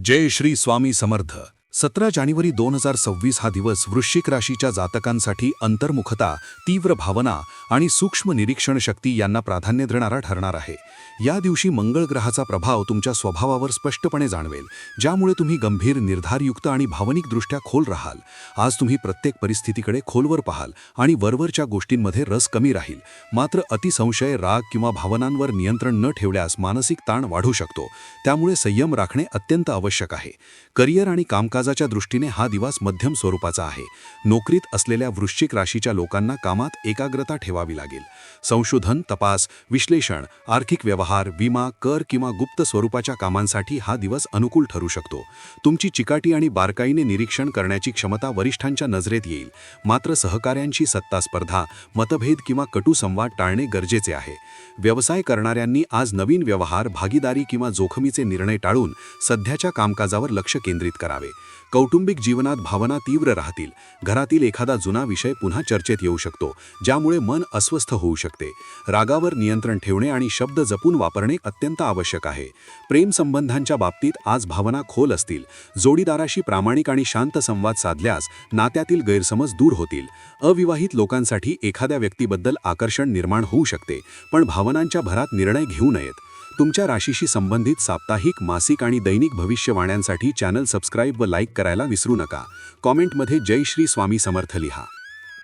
जय श्री स्वामी समर्थ. 17 जानेवारी 2026 हा दिवस वृश्चिक राशीच्या जातकांसाठी अंतर्मुखता, तीव्र भावना आणि सूक्ष्म निरीक्षण शक्ती यांना प्राधान्य देणारा ठरणार आहे. या दिवशी मंगळ ग्रहाचा प्रभाव तुमच्या स्वभावावर स्पष्टपणे जाणवेल, ज्यामुळे तुम्ही गंभीर, निर्धारयुक्त आणि भावनिकदृष्ट्या खोल राहाल. आज तुम्ही प्रत्येक परिस्थितीकडे खोलवर पाहाल आणि वरवरच्या गोष्टींमध्ये रस कमी राहील. मात्र अतिसंशय, राग किंवा भावनांवर नियंत्रण न ठेवल्यास मानसिक ताण वाढू शकतो. त्यामुळे संयम राखणे अत्यंत आवश्यक आहे. करिअर आणि कामकाजाच्या दृष्टीने हा दिवस मध्यम स्वरूपाचा आहे. नोकरीत असलेल्या वृश्चिक राशीच्या लोकांना कामात एकाग्रता ठेवावी लागेल. संशोधन, तपास, विश्लेषण, आर्थिक व्यवहार, विमा, कर किंवा गुप्त स्वरूपाच्या कामांसाठी हा दिवस अनुकूल ठरू शकतो. तुमची चिकाटी आणि बारकाईने निरीक्षण करण्याची क्षमता वरिष्ठांच्या नजरेत येईल. मात्र सहकाऱ्यांशी सत्ता स्पर्धा, मतभेद किंवा कटू संवाद टाळणे गरजेचे आहे. व्यवसाय करणाऱ्यांनी आज नवीन व्यवहार, भागीदारी किंवा जोखमीचे निर्णय टाळून सध्याच्या कामकाजावर लक्ष केंद्रित करावे. कौटुंबिक जीवनात भावना तीव्र राहतील. घरातील एखादा जुना विषय पुन्हा चर्चेत येऊ शकतो, ज्यामुळे मन अस्वस्थ होऊ शकते. रागावर नियंत्रण ठेवणे आणि शब्द जपून वापरणे अत्यंत आवश्यक आहे. प्रेम संबंधांच्या बाबतीत आज भावना खोल असतील. जोडीदाराशी प्रामाणिक आणि शांत संवाद साधल्यास नात्यातील गैरसमज दूर होतील. अविवाहित लोकांसाठी एखाद्या व्यक्तीबद्दल आकर्षण निर्माण होऊ शकते, पण भावनांच्या भरात निर्णय घेऊ नयेत. तुमच्या राशीशी संबंधित साप्ताहिक, मासिक आणि दैनिक भविष्यवाण्यांसाठी चॅनल सबस्क्राईब व लाईक करायला विसरू नका. कॉमेंटमध्ये जय श्री स्वामी समर्थ लिहा.